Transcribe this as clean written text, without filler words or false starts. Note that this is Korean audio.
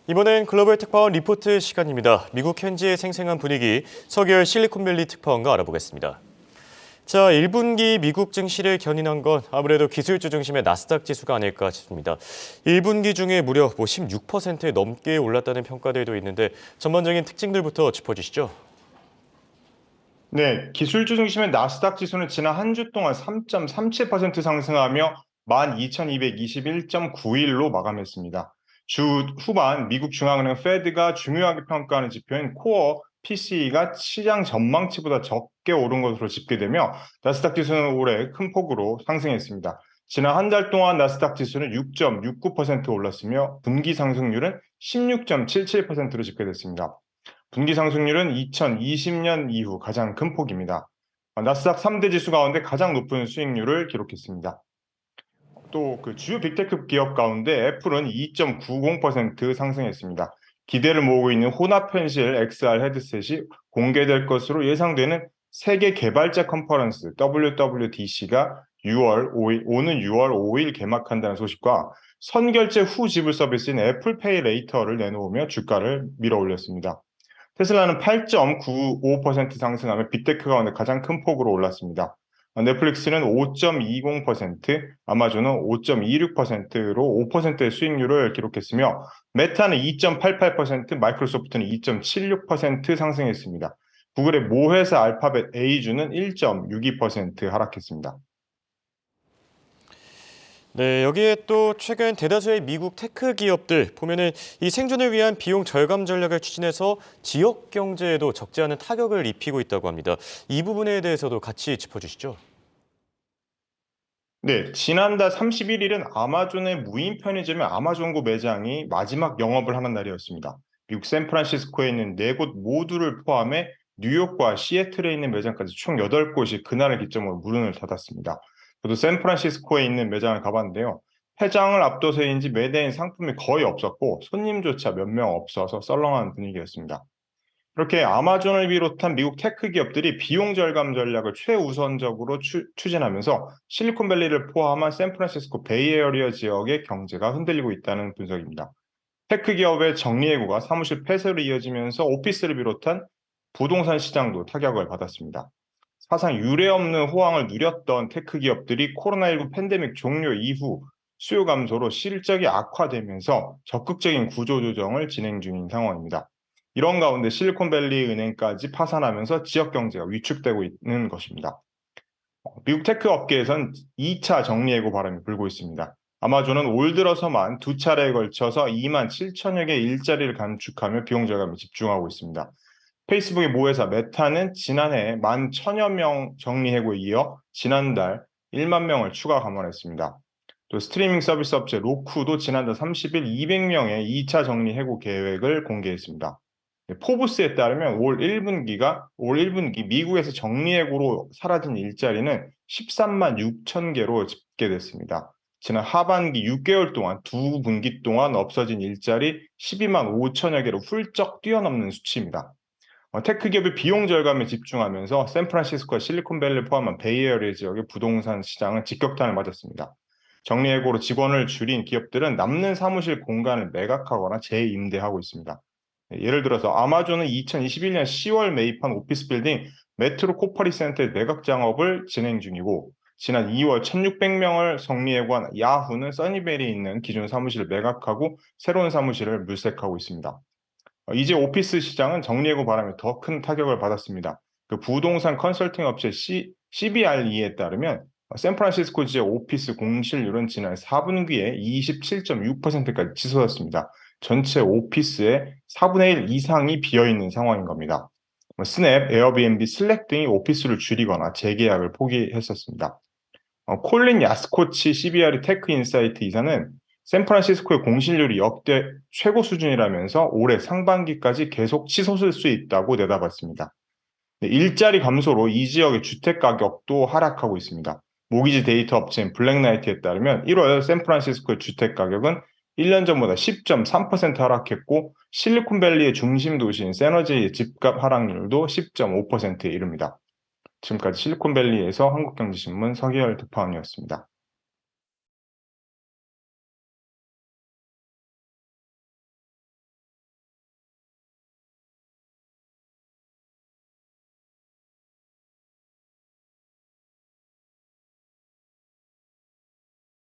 이번엔 글로벌 특파원 리포트 시간입니다. 미국 현지의 생생한 분위기, 서계열 실리콘밸리 특파원과 알아보겠습니다. 자, 1분기 미국 증시를 견인한 건 아무래도 기술주 중심의 나스닥 지수가 아닐까 싶습니다. 1분기 중에 무려 16% 넘게 올랐다는 평가들도 있는데 전반적인 특징들부터 짚어주시죠. 네, 기술주 중심의 나스닥 지수는 지난 한 주 동안 3.37% 상승하며 12,221.91로 마감했습니다. 주 후반 미국 중앙은행 페드가 중요하게 평가하는 지표인 코어 PCE가 시장 전망치보다 적게 오른 것으로 집계되며 나스닥 지수는 올해 큰 폭으로 상승했습니다. 지난 한 달 동안 나스닥 지수는 6.69% 올랐으며 분기 상승률은 16.77%로 집계됐습니다. 분기 상승률은 2020년 이후 가장 큰 폭입니다. 나스닥 3대 지수 가운데 가장 높은 수익률을 기록했습니다. 또 그 주요 빅테크 기업 가운데 애플은 2.90% 상승했습니다. 기대를 모으고 있는 혼합 현실 XR 헤드셋이 공개될 것으로 예상되는 세계 개발자 컨퍼런스 WWDC가 오는 6월 5일 개막한다는 소식과 선결제 후 지불 서비스인 애플페이 레이터를 내놓으며 주가를 밀어올렸습니다. 테슬라는 8.95% 상승하며 빅테크 가운데 가장 큰 폭으로 올랐습니다. 넷플릭스는 5.20%, 아마존은 5.26%로 5%의 수익률을 기록했으며 메타는 2.88%, 마이크로소프트는 2.76% 상승했습니다. 구글의 모회사 알파벳 A주는 1.62% 하락했습니다. 네, 여기에 또 최근 대다수의 미국 테크 기업들 보면은 이 생존을 위한 비용 절감 전략을 추진해서 지역 경제에도 적지 않은 타격을 입히고 있다고 합니다. 이 부분에 대해서도 같이 짚어주시죠. 네, 지난달 31일은 아마존의 무인 편의점의 아마존고 매장이 마지막 영업을 하는 날이었습니다. 미국 샌프란시스코에 있는 네 곳 모두를 포함해 뉴욕과 시애틀에 있는 매장까지 총 8곳이 그날을 기점으로 문을 닫았습니다. 저도 샌프란시스코에 있는 매장을 가봤는데요. 폐장을 앞둬서인지 매대인 상품이 거의 없었고 손님조차 몇 명 없어서 썰렁한 분위기였습니다. 이렇게 아마존을 비롯한 미국 테크 기업들이 비용 절감 전략을 최우선적으로 추진하면서 실리콘밸리를 포함한 샌프란시스코 베이에어리어 지역의 경제가 흔들리고 있다는 분석입니다. 테크 기업의 정리해고가 사무실 폐쇄로 이어지면서 오피스를 비롯한 부동산 시장도 타격을 받았습니다. 사상 유례없는 호황을 누렸던 테크 기업들이 코로나19 팬데믹 종료 이후 수요 감소로 실적이 악화되면서 적극적인 구조조정을 진행 중인 상황입니다. 이런 가운데 실리콘밸리 은행까지 파산하면서 지역 경제가 위축되고 있는 것입니다. 미국 테크 업계에선 2차 정리해고 바람이 불고 있습니다. 아마존은 올 들어서만 두 차례에 걸쳐서 2만 7천여 개 일자리를 감축하며 비용 절감에 집중하고 있습니다. 페이스북의 모회사 메타는 지난해 11,000여 명 정리해고에 이어 지난달 1만 명을 추가 감원했습니다. 또 스트리밍 서비스 업체 로쿠도 지난달 30일 200명의 2차 정리해고 계획을 공개했습니다. 포브스에 따르면 올 1분기 미국에서 정리해고로 사라진 일자리는 13만 6천 개로 집계됐습니다. 지난 하반기 6개월 동안 두 분기 동안 없어진 일자리 12만 5천여 개로 훌쩍 뛰어넘는 수치입니다. 테크 기업이 비용 절감에 집중하면서 샌프란시스코와 실리콘밸리를 포함한 베이에어리어 지역의 부동산 시장은 직격탄을 맞았습니다. 정리해고로 직원을 줄인 기업들은 남는 사무실 공간을 매각하거나 재임대하고 있습니다. 예를 들어서 아마존은 2021년 10월 매입한 오피스 빌딩 메트로 코퍼리 센터의 매각 작업을 진행 중이고 지난 2월 1,600명을 정리해고한 야후는 써니베리에 있는 기존 사무실을 매각하고 새로운 사무실을 물색하고 있습니다. 이제 오피스 시장은 정리해고 바람에 더 큰 타격을 받았습니다. 그 부동산 컨설팅 업체 CBRE에 따르면 샌프란시스코 지역 오피스 공실률은 지난 4분기에 27.6%까지 치솟았습니다. 전체 오피스의 4분의 1 이상이 비어있는 상황인 겁니다. 스냅, 에어비앤비, 슬랙 등이 오피스를 줄이거나 재계약을 포기했었습니다. 콜린 야스코치 CBRE 테크 인사이트 이사는 샌프란시스코의 공실률이 역대 최고 수준이라면서 올해 상반기까지 계속 치솟을 수 있다고 내다봤습니다. 네, 일자리 감소로 이 지역의 주택 가격도 하락하고 있습니다. 모기지 데이터 업체인 블랙나이트에 따르면 1월 샌프란시스코의 주택 가격은 1년 전보다 10.3% 하락했고 실리콘밸리의 중심 도시인 세너지의 집값 하락률도 10.5%에 이릅니다. 지금까지 실리콘밸리에서 한국경제신문 서기열 특파원이었습니다.